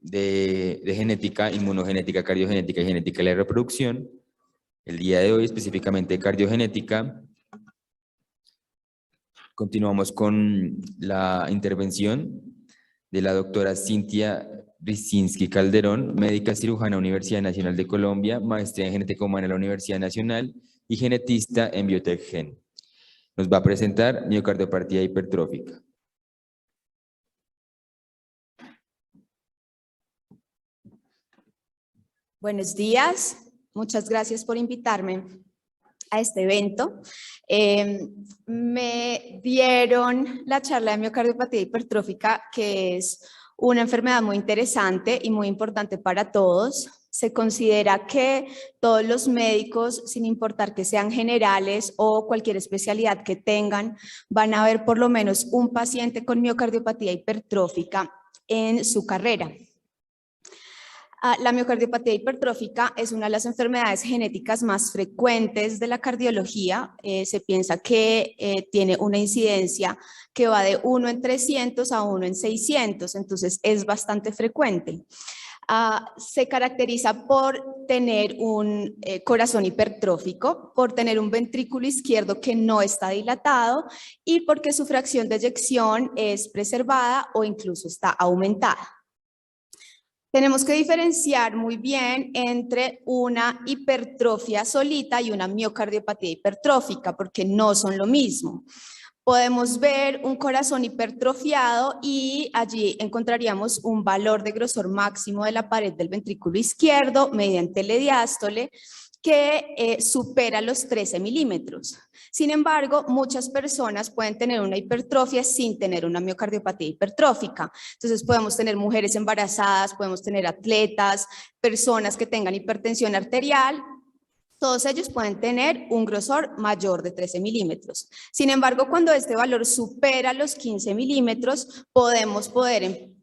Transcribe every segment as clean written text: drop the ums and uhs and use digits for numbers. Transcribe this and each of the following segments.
de genética, inmunogenética, cardiogenética y genética de la reproducción. El día de hoy específicamente cardiogenética. Continuamos con la intervención de la doctora Cintia Brzezinski Calderón, médica cirujana Universidad Nacional de Colombia, maestría en genética humana en la Universidad Nacional y genetista en Biotech-Gen. Nos va a presentar miocardiopatía hipertrófica. Buenos días, muchas gracias por invitarme a este evento. Me dieron la charla de miocardiopatía hipertrófica, que es una enfermedad muy interesante y muy importante para todos. Se considera que todos los médicos, sin importar que sean generales o cualquier especialidad que tengan, van a ver por lo menos un paciente con miocardiopatía hipertrófica en su carrera. La miocardiopatía hipertrófica es una de las enfermedades genéticas más frecuentes de la cardiología. Se piensa que tiene una incidencia que va de 1 en 300 a 1 en 600, entonces es bastante frecuente. Se caracteriza por tener un corazón hipertrófico, por tener un ventrículo izquierdo que no está dilatado y porque su fracción de eyección es preservada o incluso está aumentada. Tenemos que diferenciar muy bien entre una hipertrofia solita y una miocardiopatía hipertrófica, porque no son lo mismo. Podemos ver un corazón hipertrofiado y allí encontraríamos un valor de grosor máximo de la pared del ventrículo izquierdo mediante el diástole que supera los 13 milímetros. Sin embargo, muchas personas pueden tener una hipertrofia sin tener una miocardiopatía hipertrófica. Entonces podemos tener mujeres embarazadas, podemos tener atletas, personas que tengan hipertensión arterial. Todos ellos pueden tener un grosor mayor de 13 milímetros. Sin embargo, cuando este valor supera los 15 milímetros, podemos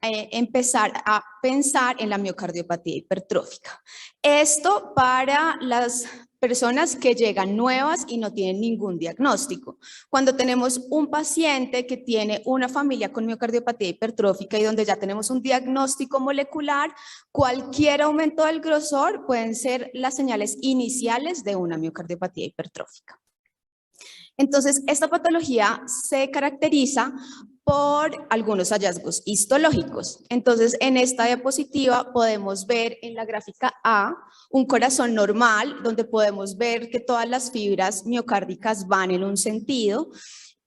empezar a pensar en la miocardiopatía hipertrófica. Esto para las personas que llegan nuevas y no tienen ningún diagnóstico. Cuando tenemos un paciente que tiene una familia con miocardiopatía hipertrófica y donde ya tenemos un diagnóstico molecular, cualquier aumento del grosor pueden ser las señales iniciales de una miocardiopatía hipertrófica. Entonces, esta patología se caracteriza por algunos hallazgos histológicos. Entonces, en esta diapositiva podemos ver en la gráfica A un corazón normal, donde podemos ver que todas las fibras miocárdicas van en un sentido.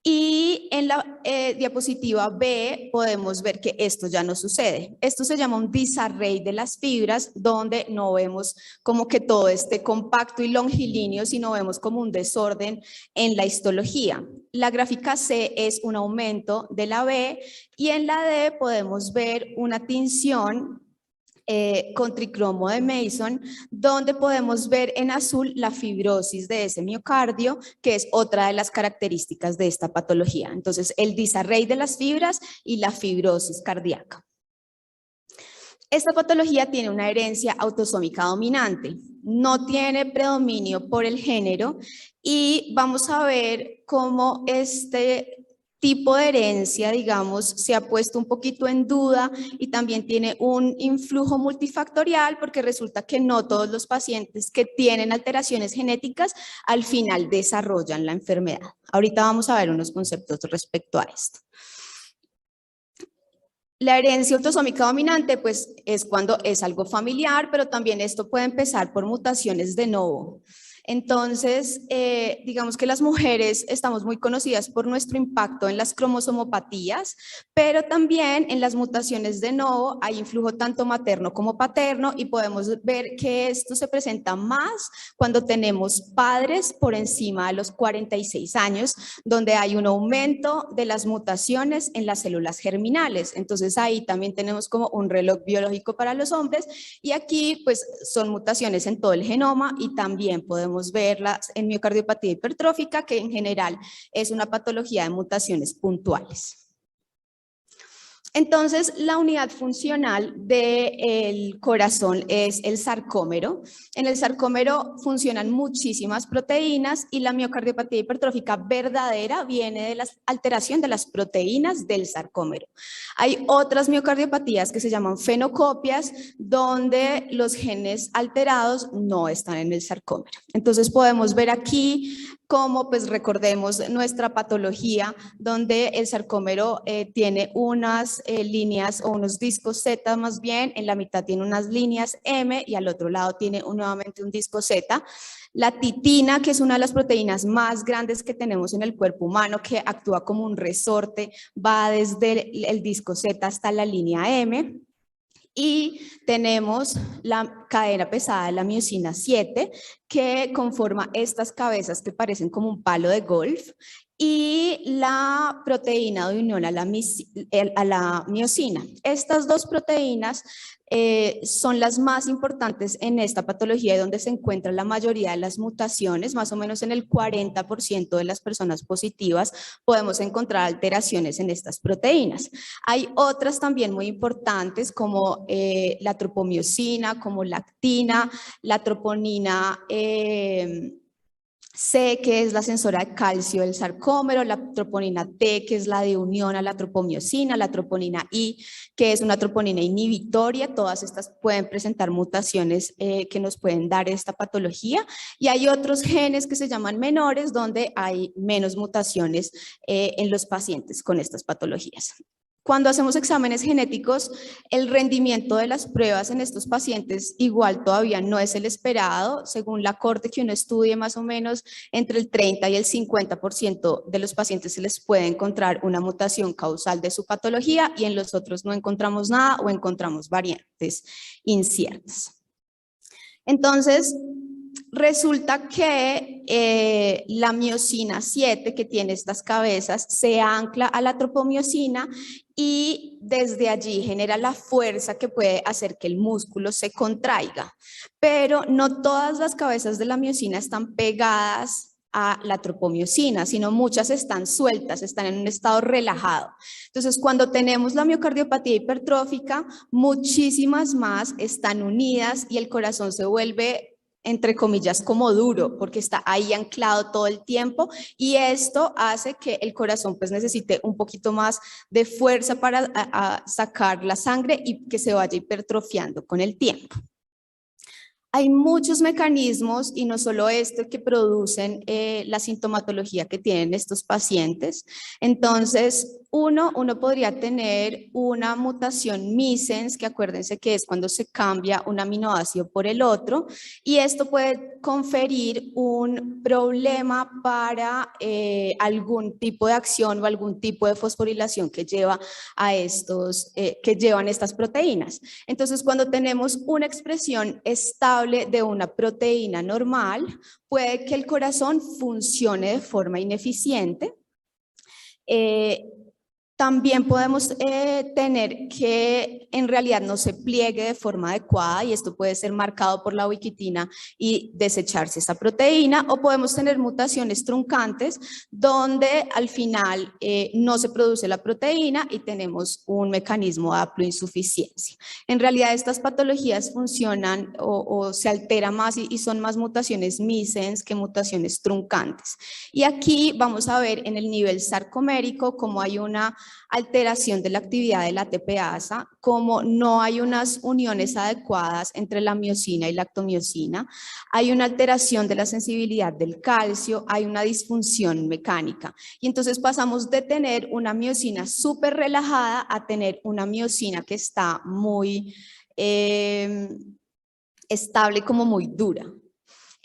Y en la diapositiva B podemos ver que esto ya no sucede. Esto se llama un disarray de las fibras, donde no vemos como que todo esté compacto y longilíneo, sino vemos como un desorden en la histología. La gráfica C es un aumento de la B y en la D podemos ver una tinción con tricromo de Mason, donde podemos ver en azul la fibrosis de ese miocardio, que es otra de las características de esta patología. Entonces, el disarray de las fibras y la fibrosis cardíaca. Esta patología tiene una herencia autosómica dominante, no tiene predominio por el género y vamos a ver cómo este tipo de herencia, digamos, se ha puesto un poquito en duda y también tiene un influjo multifactorial porque resulta que no todos los pacientes que tienen alteraciones genéticas al final desarrollan la enfermedad. Ahorita vamos a ver unos conceptos respecto a esto. La herencia autosómica dominante pues es cuando es algo familiar, pero también esto puede empezar por mutaciones de novo. Entonces, digamos que las mujeres estamos muy conocidas por nuestro impacto en las cromosomopatías, pero también en las mutaciones de novo hay influjo tanto materno como paterno y podemos ver que esto se presenta más cuando tenemos padres por encima de los 46 años, donde hay un aumento de las mutaciones en las células germinales. Entonces ahí también tenemos como un reloj biológico para los hombres y aquí pues son mutaciones en todo el genoma y también podemos verlas en miocardiopatía hipertrófica, que en general es una patología de mutaciones puntuales. Entonces, la unidad funcional del corazón es el sarcómero. En el sarcómero funcionan muchísimas proteínas y la miocardiopatía hipertrófica verdadera viene de la alteración de las proteínas del sarcómero. Hay otras miocardiopatías que se llaman fenocopias, donde los genes alterados no están en el sarcómero. Entonces, podemos ver aquí cómo, pues recordemos nuestra patología, donde el sarcómero tiene unas líneas o unos discos Z más bien, en la mitad tiene unas líneas M y al otro lado tiene nuevamente un disco Z. La titina, que es una de las proteínas más grandes que tenemos en el cuerpo humano, que actúa como un resorte, va desde el disco Z hasta la línea M. Y tenemos la cadena pesada de la miosina 7, que conforma estas cabezas que parecen como un palo de golf, y la proteína de unión a la miosina. Estas dos proteínas son las más importantes en esta patología, donde se encuentra la mayoría de las mutaciones. Más o menos en el 40% de las personas positivas podemos encontrar alteraciones en estas proteínas. Hay otras también muy importantes como la tropomiosina, como la actina, la troponina C, que es la sensora de calcio del sarcómero, la troponina T, que es la de unión a la tropomiosina, la troponina I, que es una troponina inhibitoria. Todas estas pueden presentar mutaciones que nos pueden dar esta patología. Y hay otros genes que se llaman menores, donde hay menos mutaciones en los pacientes con estas patologías. Cuando hacemos exámenes genéticos, el rendimiento de las pruebas en estos pacientes igual todavía no es el esperado. Según la corte que uno estudie, más o menos entre el 30 y el 50% de los pacientes se les puede encontrar una mutación causal de su patología y en los otros no encontramos nada o encontramos variantes inciertas. Entonces, resulta que la miosina 7, que tiene estas cabezas, se ancla a la tropomiosina y desde allí genera la fuerza que puede hacer que el músculo se contraiga. Pero no todas las cabezas de la miosina están pegadas a la tropomiosina, sino muchas están sueltas, están en un estado relajado. Entonces, cuando tenemos la miocardiopatía hipertrófica, muchísimas más están unidas y el corazón se vuelve, entre comillas, como duro, porque está ahí anclado todo el tiempo, y esto hace que el corazón pues necesite un poquito más de fuerza para sacar la sangre y que se vaya hipertrofiando con el tiempo. Hay muchos mecanismos y no solo esto que producen la sintomatología que tienen estos pacientes. Entonces, uno podría tener una mutación missense, que acuérdense que es cuando se cambia un aminoácido por el otro, y esto puede conferir un problema para algún tipo de acción o algún tipo de fosforilación que lleva a que llevan estas proteínas. Entonces, cuando tenemos una expresión estable de una proteína normal, puede que el corazón funcione de forma ineficiente. También podemos tener que en realidad no se pliegue de forma adecuada, y esto puede ser marcado por la ubiquitina y desecharse esa proteína, o podemos tener mutaciones truncantes donde al final no se produce la proteína y tenemos un mecanismo de haploinsuficiencia. En realidad estas patologías funcionan o se altera más y son más mutaciones missense que mutaciones truncantes. Y aquí vamos a ver en el nivel sarcomérico cómo hay una alteración de la actividad de la ATPasa, como no hay unas uniones adecuadas entre la miosina y la actomiosina, hay una alteración de la sensibilidad del calcio, hay una disfunción mecánica. Y entonces pasamos de tener una miosina súper relajada a tener una miosina que está muy estable, como muy dura.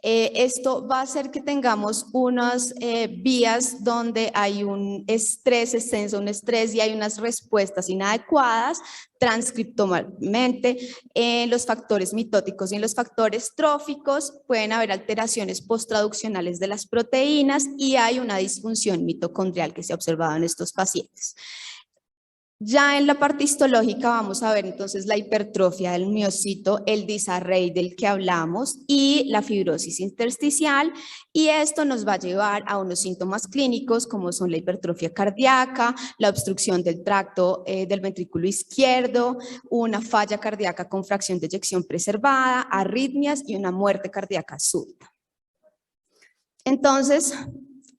Esto va a hacer que tengamos unas vías donde hay un estrés extenso, un estrés, y hay unas respuestas inadecuadas transcriptomalmente. En los factores mitóticos y en los factores tróficos pueden haber alteraciones posttraduccionales de las proteínas y hay una disfunción mitocondrial que se ha observado en estos pacientes. Ya en la parte histológica vamos a ver entonces la hipertrofia del miocito, el disarray del que hablamos y la fibrosis intersticial, y esto nos va a llevar a unos síntomas clínicos como son la hipertrofia cardíaca, la obstrucción del tracto del ventrículo izquierdo, una falla cardíaca con fracción de eyección preservada, arritmias y una muerte cardíaca súbita. Entonces,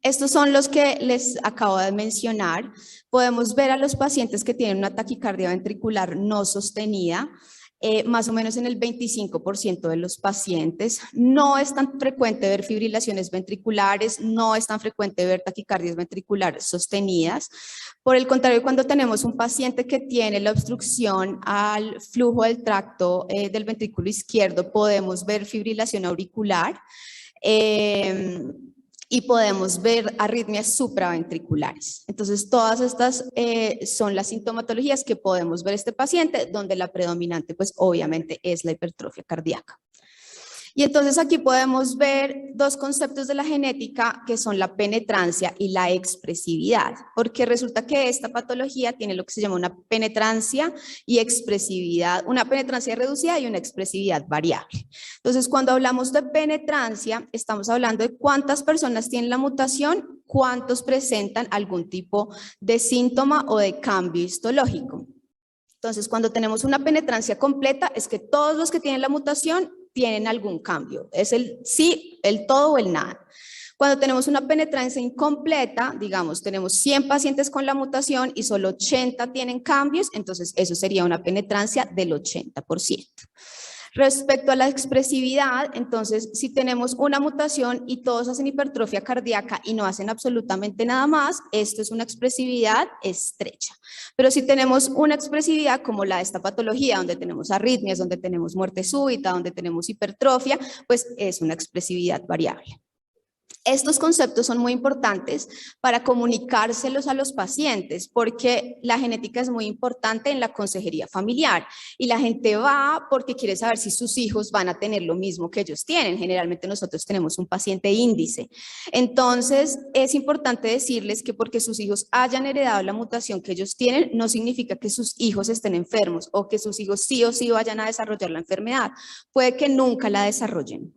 estos son los que les acabo de mencionar. Podemos ver a los pacientes que tienen una taquicardia ventricular no sostenida, más o menos en el 25% de los pacientes. No es tan frecuente ver fibrilaciones ventriculares, no es tan frecuente ver taquicardias ventriculares sostenidas. Por el contrario, cuando tenemos un paciente que tiene la obstrucción al flujo del tracto del ventrículo izquierdo, podemos ver fibrilación auricular. Y podemos ver arritmias supraventriculares. Entonces, todas estas son las sintomatologías que podemos ver este paciente, donde la predominante, pues obviamente, es la hipertrofia cardíaca. Y entonces aquí podemos ver dos conceptos de la genética que son la penetrancia y la expresividad, porque resulta que esta patología tiene lo que se llama una penetrancia y expresividad, una penetrancia reducida y una expresividad variable. Entonces, cuando hablamos de penetrancia, estamos hablando de cuántas personas tienen la mutación, cuántos presentan algún tipo de síntoma o de cambio histológico. Entonces, cuando tenemos una penetrancia completa, es que todos los que tienen la mutación tienen algún cambio. Es el sí, el todo o el nada. Cuando tenemos una penetrancia incompleta, digamos, tenemos 100 pacientes con la mutación y solo 80 tienen cambios, entonces eso sería una penetrancia del 80%. Respecto a la expresividad, entonces, si tenemos una mutación y todos hacen hipertrofia cardíaca y no hacen absolutamente nada más, esto es una expresividad estrecha. Pero si tenemos una expresividad como la de esta patología, donde tenemos arritmias, donde tenemos muerte súbita, donde tenemos hipertrofia, pues es una expresividad variable. Estos conceptos son muy importantes para comunicárselos a los pacientes porque la genética es muy importante en la consejería familiar y la gente va porque quiere saber si sus hijos van a tener lo mismo que ellos tienen. Generalmente nosotros tenemos un paciente índice. Entonces es importante decirles que porque sus hijos hayan heredado la mutación que ellos tienen no significa que sus hijos estén enfermos o que sus hijos sí o sí vayan a desarrollar la enfermedad. Puede que nunca la desarrollen.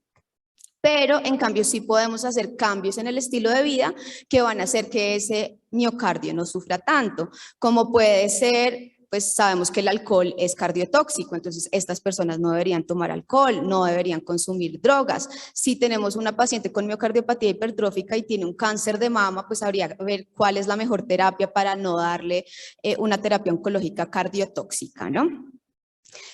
Pero en cambio sí podemos hacer cambios en el estilo de vida que van a hacer que ese miocardio no sufra tanto, como puede ser, pues sabemos que el alcohol es cardiotóxico, entonces estas personas no deberían tomar alcohol, no deberían consumir drogas. Si tenemos una paciente con miocardiopatía hipertrófica y tiene un cáncer de mama, pues habría que ver cuál es la mejor terapia para no darle una terapia oncológica cardiotóxica, ¿no?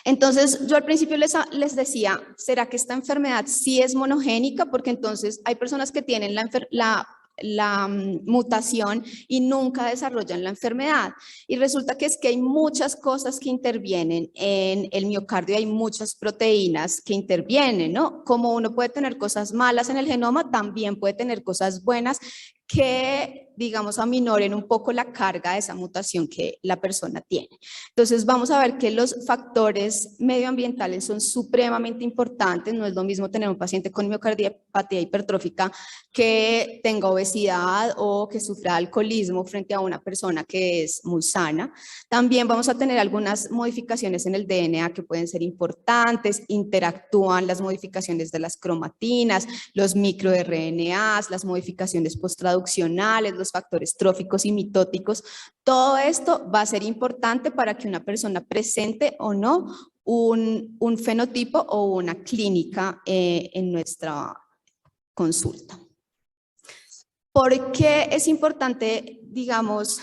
Entonces, yo al principio les decía, ¿será que esta enfermedad sí es monogénica? Porque entonces hay personas que tienen la mutación y nunca desarrollan la enfermedad. Y resulta que es que hay muchas cosas que intervienen en el miocardio, hay muchas proteínas que intervienen, ¿no? Como uno puede tener cosas malas en el genoma, también puede tener cosas buenas que, digamos, aminoren un poco la carga de esa mutación que la persona tiene. Entonces, vamos a ver que los factores medioambientales son supremamente importantes. No es lo mismo tener un paciente con miocardiopatía hipertrófica que tenga obesidad o que sufra alcoholismo frente a una persona que es muy sana. También vamos a tener algunas modificaciones en el DNA que pueden ser importantes. Interactúan las modificaciones de las cromatinas, los microRNAs, las modificaciones posttraduccionales, los factores tróficos y mitóticos. Todo esto va a ser importante para que una persona presente o no un fenotipo o una clínica en nuestra consulta. ¿Por qué es importante, digamos,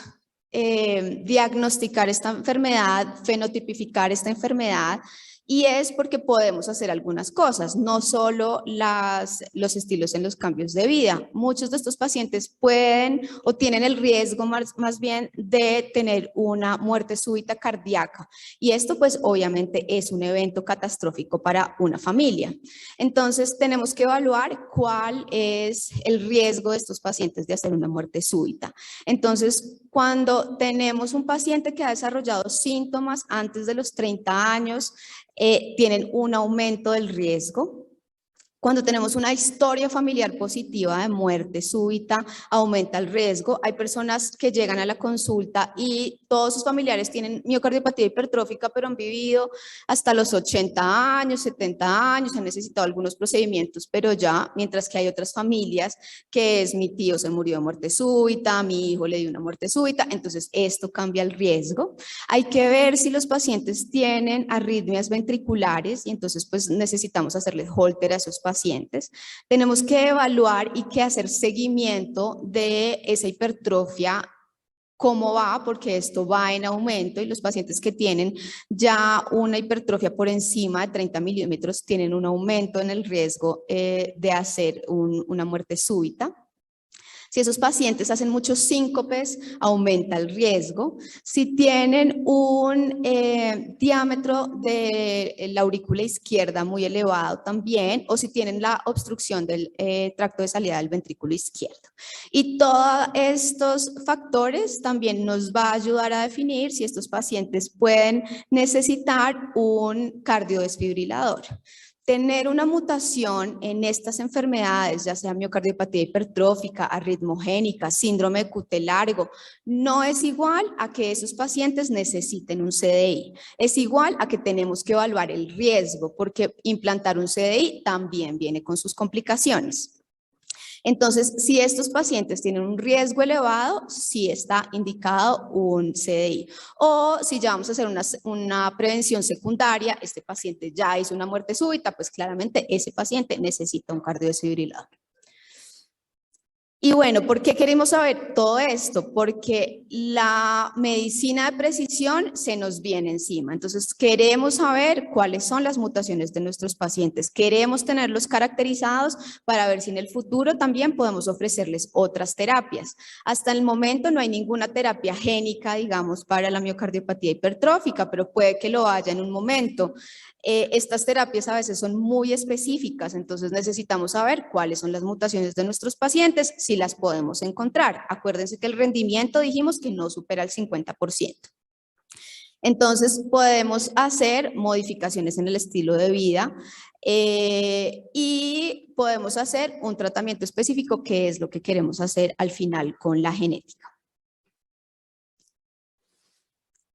diagnosticar esta enfermedad, fenotipificar esta enfermedad? Y es porque podemos hacer algunas cosas, no solo los estilos en los cambios de vida. Muchos de estos pacientes pueden o tienen el riesgo más bien de tener una muerte súbita cardíaca. Y esto pues obviamente es un evento catastrófico para una familia. Entonces tenemos que evaluar cuál es el riesgo de estos pacientes de hacer una muerte súbita. Entonces, cuando tenemos un paciente que ha desarrollado síntomas antes de los 30 años, tienen un aumento del riesgo. Cuando tenemos una historia familiar positiva de muerte súbita, aumenta el riesgo. Hay personas que llegan a la consulta y todos sus familiares tienen miocardiopatía hipertrófica, pero han vivido hasta los 80 años, 70 años, han necesitado algunos procedimientos, pero ya, mientras que hay otras familias que es mi tío se murió de muerte súbita, mi hijo le dio una muerte súbita, entonces esto cambia el riesgo. Hay que ver si los pacientes tienen arritmias ventriculares y entonces pues necesitamos hacerles holter a esos pacientes. Tenemos que evaluar y que hacer seguimiento de esa hipertrofia, cómo va, porque esto va en aumento y los pacientes que tienen ya una hipertrofia por encima de 30 milímetros tienen un aumento en el riesgo de hacer una muerte súbita. Si esos pacientes hacen muchos síncopes, aumenta el riesgo. Si tienen un diámetro de la aurícula izquierda muy elevado también, o si tienen la obstrucción del tracto de salida del ventrículo izquierdo. Y todos estos factores también nos va a ayudar a definir si estos pacientes pueden necesitar un cardiodesfibrilador. Tener una mutación en estas enfermedades, ya sea miocardiopatía hipertrófica, arritmogénica, síndrome de QT largo, no es igual a que esos pacientes necesiten un CDI. Es igual a que tenemos que evaluar el riesgo, porque implantar un CDI también viene con sus complicaciones. Entonces, si estos pacientes tienen un riesgo elevado, sí está indicado un CDI. O si ya vamos a hacer una prevención secundaria, este paciente ya hizo una muerte súbita, pues claramente ese paciente necesita un cardiodesfibrilador. Y bueno, ¿por qué queremos saber todo esto? Porque la medicina de precisión se nos viene encima. Entonces, queremos saber cuáles son las mutaciones de nuestros pacientes. Queremos tenerlos caracterizados para ver si en el futuro también podemos ofrecerles otras terapias. Hasta el momento no hay ninguna terapia génica, digamos, para la miocardiopatía hipertrófica, pero puede que lo haya en un momento. Estas terapias a veces son muy específicas, entonces necesitamos saber cuáles son las mutaciones de nuestros pacientes, si las podemos encontrar. Acuérdense que el rendimiento dijimos que no supera el 50%. Entonces podemos hacer modificaciones en el estilo de vida y podemos hacer un tratamiento específico, que es lo que queremos hacer al final con la genética.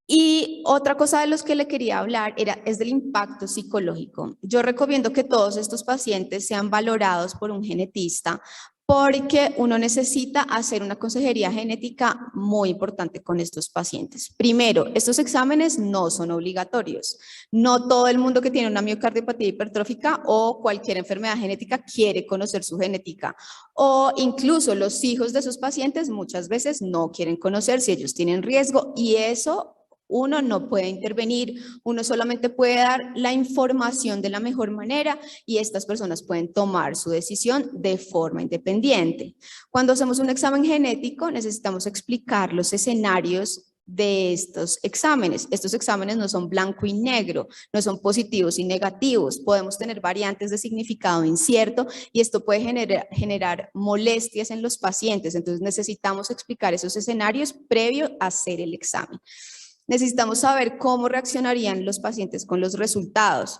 Y otra cosa de los que le quería hablar es del impacto psicológico. Yo recomiendo que todos estos pacientes sean valorados por un genetista, porque uno necesita hacer una consejería genética muy importante con estos pacientes. Primero, estos exámenes no son obligatorios. No todo el mundo que tiene una miocardiopatía hipertrófica o cualquier enfermedad genética quiere conocer su genética. O incluso los hijos de esos pacientes muchas veces no quieren conocer si ellos tienen riesgo, y eso uno no puede intervenir, uno solamente puede dar la información de la mejor manera y estas personas pueden tomar su decisión de forma independiente. Cuando hacemos un examen genético necesitamos explicar los escenarios de estos exámenes. Estos exámenes no son blanco y negro, no son positivos y negativos. Podemos tener variantes de significado incierto y esto puede generar molestias en los pacientes. Entonces necesitamos explicar esos escenarios previo a hacer el examen. Necesitamos saber cómo reaccionarían los pacientes con los resultados,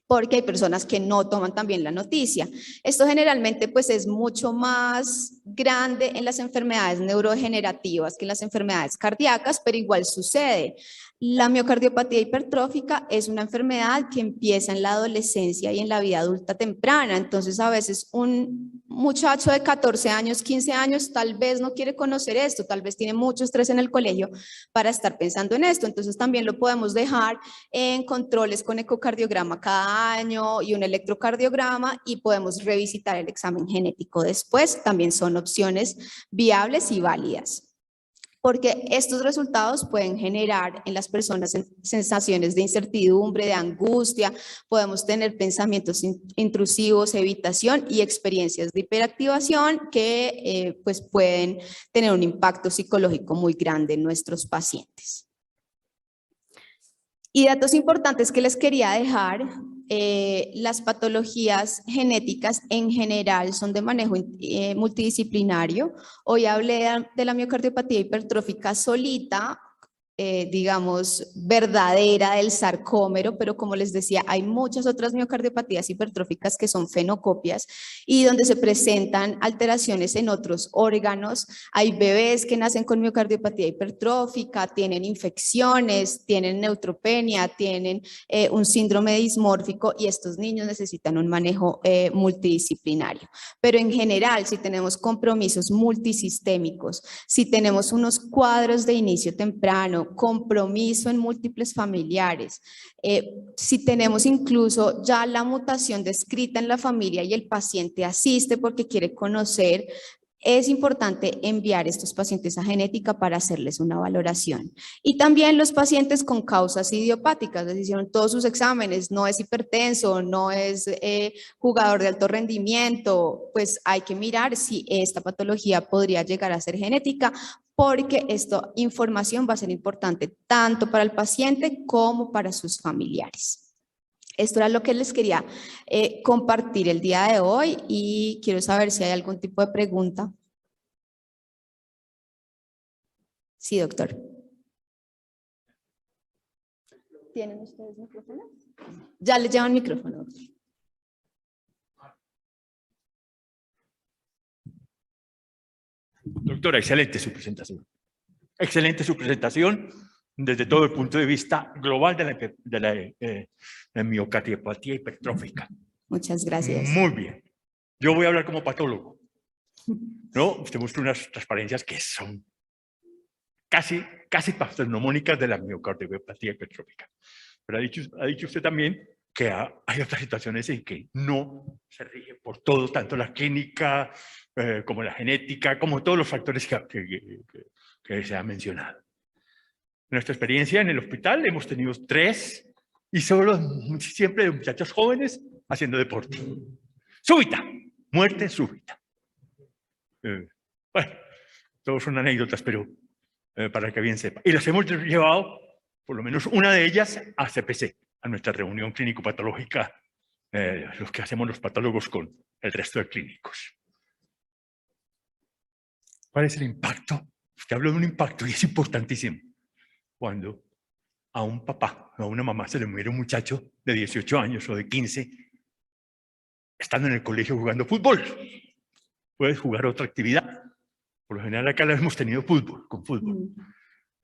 porque hay personas que no toman también la noticia. Esto generalmente pues es mucho más grande en las enfermedades neurodegenerativas que en las enfermedades cardíacas, pero igual sucede. La miocardiopatía hipertrófica es una enfermedad que empieza en la adolescencia y en la vida adulta temprana. Entonces a veces un muchacho de 14 años, 15 años tal vez no quiere conocer esto, tal vez tiene mucho estrés en el colegio para estar pensando en esto. Entonces también lo podemos dejar en controles con ecocardiograma cada año y un electrocardiograma, y podemos revisitar el examen genético después. También son opciones viables y válidas, porque estos resultados pueden generar en las personas sensaciones de incertidumbre, de angustia, podemos tener pensamientos intrusivos, evitación y experiencias de hiperactivación que pues pueden tener un impacto psicológico muy grande en nuestros pacientes. Y datos importantes que les quería dejar: las patologías genéticas en general son de manejo multidisciplinario. Hoy hablé de la miocardiopatía hipertrófica solita, digamos, verdadera del sarcómero, pero como les decía, hay muchas otras miocardiopatías hipertróficas que son fenocopias y donde se presentan alteraciones en otros órganos. Hay bebés que nacen con miocardiopatía hipertrófica, tienen infecciones, tienen neutropenia, tienen un síndrome dismórfico y estos niños necesitan un manejo multidisciplinario. Pero en general, si tenemos compromisos multisistémicos, si tenemos unos cuadros de inicio temprano, compromiso en múltiples familiares, si tenemos incluso ya la mutación descrita en la familia y el paciente asiste porque quiere conocer, es importante enviar estos pacientes a genética para hacerles una valoración. Y también los pacientes con causas idiopáticas, les hicieron todos sus exámenes, no es hipertenso, no es jugador de alto rendimiento, pues hay que mirar si esta patología podría llegar a ser genética, porque esta información va a ser importante tanto para el paciente como para sus familiares. Esto era lo que les quería compartir el día de hoy y quiero saber si hay algún tipo de pregunta. Sí, doctor. ¿Tienen ustedes micrófono? Ya les llevan micrófono, doctor. Doctora, excelente su presentación. Excelente su presentación desde todo el punto de vista global de la miocardiopatía hipertrófica. Muchas gracias. Muy bien. Yo voy a hablar como patólogo. ¿No? Usted muestra unas transparencias que son casi patognomónicas de la miocardiopatía hipertrófica. Pero ha dicho usted también que hay otras situaciones en que no se rige por todo, tanto la clínica como la genética, como todos los factores que se han mencionado. En nuestra experiencia en el hospital hemos tenido 3 y siempre de muchachos jóvenes haciendo deporte. Súbita, muerte súbita. Bueno, todos son anécdotas, pero para que bien sepa. Y las hemos llevado, por lo menos una de ellas, a CPC, a nuestra reunión clínico-patológica, los que hacemos los patólogos con el resto de clínicos. ¿Cuál es el impacto? Usted habló de un impacto y es importantísimo. Cuando a un papá o a una mamá se le muere un muchacho de 18 años o de 15, estando en el colegio jugando fútbol. Puedes jugar otra actividad. Por lo general acá la hemos tenido con fútbol.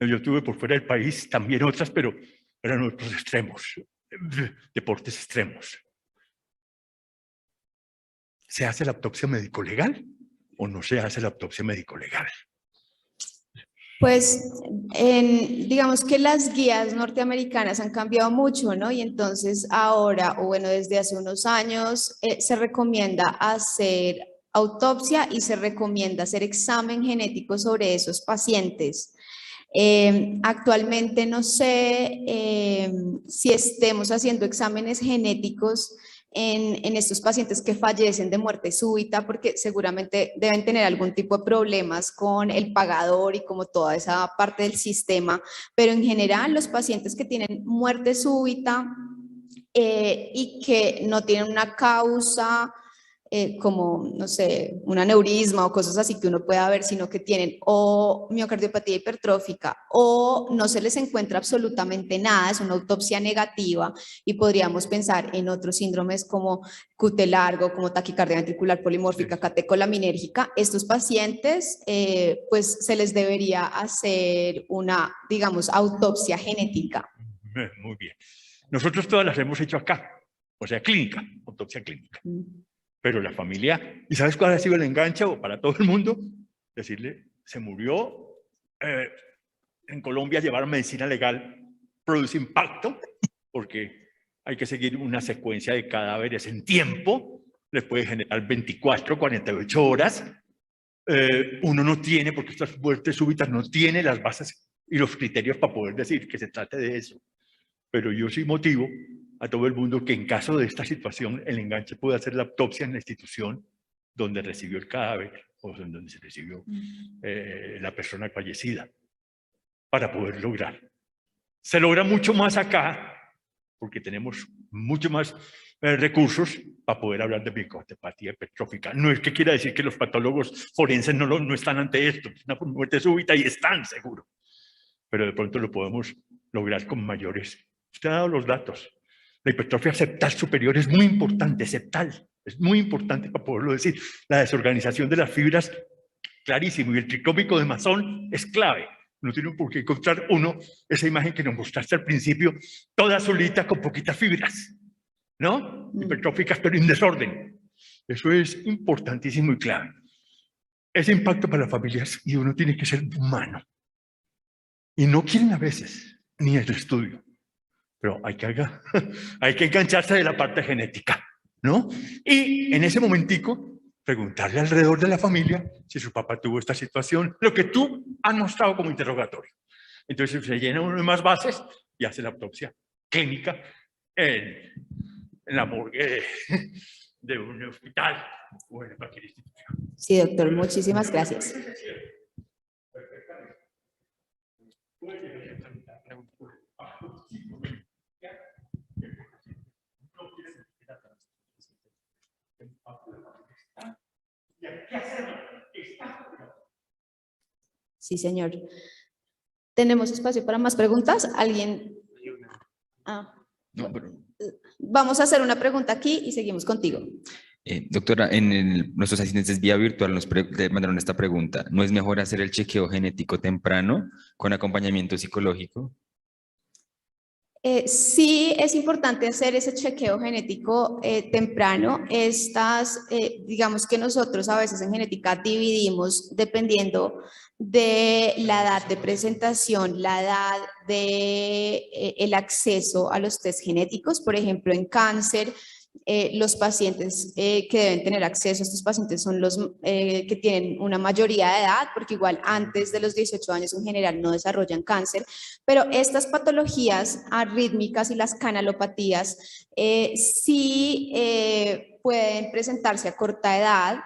Yo tuve por fuera del país también otras, pero eran otros extremos, deportes extremos. ¿Se hace la autopsia médico-legal o no se hace la autopsia médico-legal? Pues digamos que las guías norteamericanas han cambiado mucho, ¿no? Y entonces ahora, o bueno, desde hace unos años, se recomienda hacer autopsia y se recomienda hacer examen genético sobre esos pacientes. Actualmente no sé si estemos haciendo exámenes genéticos en estos pacientes que fallecen de muerte súbita, porque seguramente deben tener algún tipo de problemas con el pagador y como toda esa parte del sistema, pero en general los pacientes que tienen muerte súbita y que no tienen una causa como, no sé, un aneurisma o cosas así que uno pueda ver, sino que tienen o miocardiopatía hipertrófica o no se les encuentra absolutamente nada, es una autopsia negativa y podríamos pensar en otros síndromes como QT largo, como taquicardia ventricular polimórfica, catecolaminérgica. Estos pacientes, pues se les debería hacer una, digamos, autopsia genética. Muy bien. Nosotros todas las hemos hecho acá, o sea, clínica, autopsia clínica. Pero la familia, ¿y sabes cuál ha sido el enganche para todo el mundo? Decirle, se murió. En Colombia llevar medicina legal produce impacto porque hay que seguir una secuencia de cadáveres en tiempo, les puede generar 24, 48 horas. Uno no tiene, porque estas muertes súbitas no tiene las bases y los criterios para poder decir que se trate de eso. Pero yo sí motivo a todo el mundo que en caso de esta situación el enganche puede hacer la autopsia en la institución donde recibió el cadáver o donde se recibió la persona fallecida para poder lograr. Se logra mucho más acá porque tenemos mucho más recursos para poder hablar de miocardiopatía hipertrófica. No es que quiera decir que los patólogos forenses no están ante esto, es una muerte súbita y están seguros. pero de pronto lo podemos lograr con mayores. Usted ha dado los datos. La hipertrofia septal superior es muy importante, septal, es muy importante para poderlo decir. La desorganización de las fibras, clarísimo, y el tricómico de Masón es clave. No tiene por qué encontrar uno esa imagen que nos mostraste al principio, toda solita con poquitas fibras, ¿no? Hipertróficas, pero en desorden. Eso es importantísimo y clave. Ese impacto para las familias, y uno tiene que ser humano. Y no quieren a veces ni el estudio. Pero hay que engancharse de la parte genética, ¿no? Y en ese momentico, preguntarle alrededor de la familia si su papá tuvo esta situación, lo que tú has mostrado como interrogatorio. Entonces se llena uno de más bases y hace la autopsia clínica en la morgue de un hospital o en cualquier institución. Sí, doctor, muchísimas gracias. Sí, señor. ¿Tenemos espacio para más preguntas? ¿Alguien? No, pero... Vamos a hacer una pregunta aquí y seguimos contigo. Doctora, nuestros asistentes vía virtual nos mandaron esta pregunta. ¿No es mejor hacer el chequeo genético temprano con acompañamiento psicológico? Sí, es importante hacer ese chequeo genético temprano. Digamos que nosotros a veces en genética dividimos dependiendo de la edad de presentación, la edad de el acceso a los test genéticos. Por ejemplo, en cáncer, los pacientes que deben tener acceso a estos pacientes son los que tienen una mayoría de edad, porque igual antes de los 18 años en general no desarrollan cáncer, pero estas patologías arrítmicas y las canalopatías sí pueden presentarse a corta edad.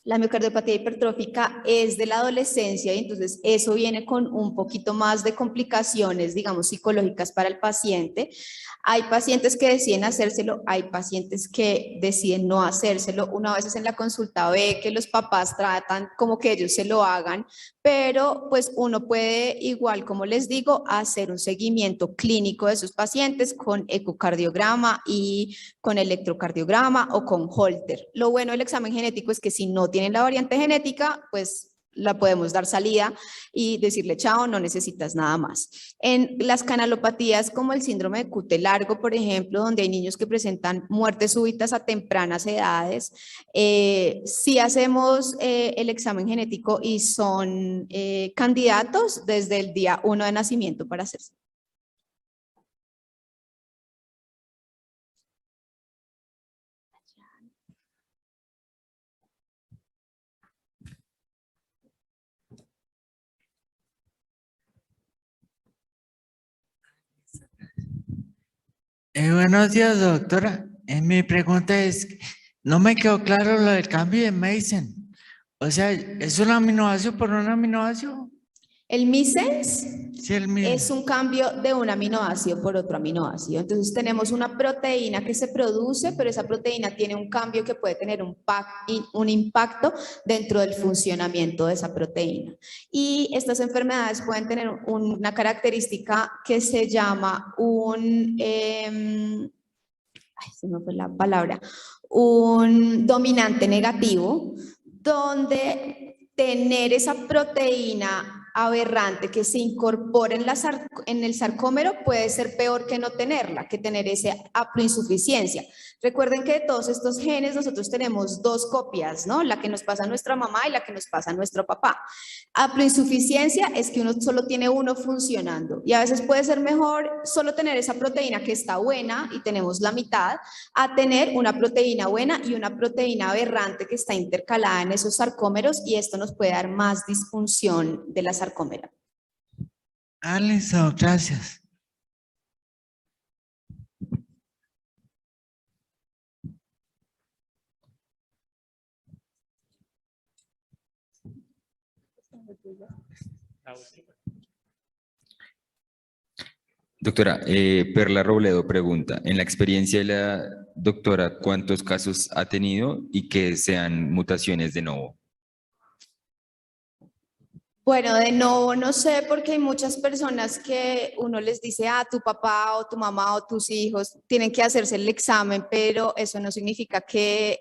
La miocardiopatía hipertrófica es de la adolescencia y entonces eso viene con un poquito más de complicaciones, digamos, psicológicas para el paciente. Hay pacientes que deciden hacérselo, hay pacientes que deciden no hacérselo. Una vez en la consulta ve que los papás tratan como que ellos se lo hagan, pero pues uno puede igual, como les digo, hacer un seguimiento clínico de sus pacientes con ecocardiograma y con electrocardiograma o con Holter. Lo bueno del examen genético es que si no tienen la variante genética, pues la podemos dar salida y decirle chao, no necesitas nada más. En las canalopatías como el síndrome de Cute largo, por ejemplo, donde hay niños que presentan muertes súbitas a tempranas edades, sí hacemos el examen genético y son candidatos desde el día 1 de nacimiento para hacerse. Buenos días, doctora. Mi pregunta es, no me quedó claro lo del cambio de Mason. O sea, ¿es un aminoácido por un aminoácido? El missense Sí, es un cambio de un aminoácido por otro aminoácido. Entonces tenemos una proteína que se produce, pero esa proteína tiene un cambio que puede tener un impacto dentro del funcionamiento de esa proteína. Y estas enfermedades pueden tener una característica que se llama se me fue la palabra, un dominante negativo, donde tener esa proteína aberrante que se incorpora en el sarcómero puede ser peor que no tenerla, que tener esa haploinsuficiencia. Recuerden que de todos estos genes nosotros tenemos dos copias, ¿no? La que nos pasa a nuestra mamá y la que nos pasa a nuestro papá. Haploinsuficiencia es que uno solo tiene uno funcionando y a veces puede ser mejor solo tener esa proteína que está buena y tenemos la mitad, a tener una proteína buena y una proteína aberrante que está intercalada en esos sarcómeros y esto nos puede dar más disfunción de la sarcómera. Listo, gracias. Doctora, Perla Robledo pregunta, en la experiencia de la doctora, ¿cuántos casos ha tenido y que sean mutaciones de novo? Bueno, de nuevo no sé, porque hay muchas personas que uno les dice, tu papá o tu mamá o tus hijos tienen que hacerse el examen, pero eso no significa que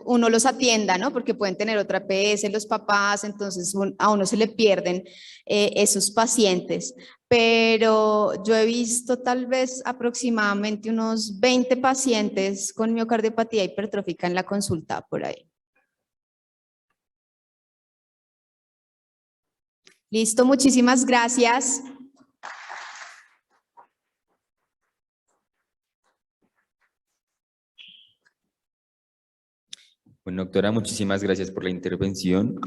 uno los atienda, ¿no? Porque pueden tener otra EPS los papás, entonces a uno se le pierden esos pacientes. Pero yo he visto tal vez aproximadamente unos 20 pacientes con miocardiopatía hipertrófica en la consulta por ahí. Listo, muchísimas gracias. Bueno, doctora, muchísimas gracias por la intervención.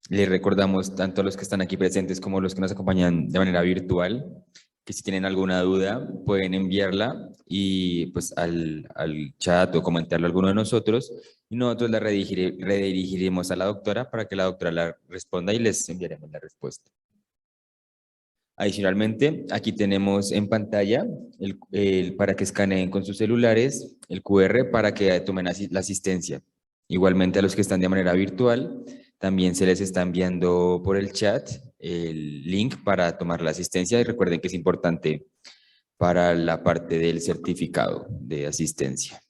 Le recordamos tanto a los que están aquí presentes como a los que nos acompañan de manera virtual que si tienen alguna duda pueden enviarla y pues al chat o comentarlo a alguno de nosotros y nosotros la redirigiremos a la doctora para que la doctora la responda y les enviaremos la respuesta. Adicionalmente, aquí tenemos en pantalla para que escaneen con sus celulares el QR para que tomen la asistencia. Igualmente a los que están de manera virtual, también se les está enviando por el chat el link para tomar la asistencia y recuerden que es importante para la parte del certificado de asistencia.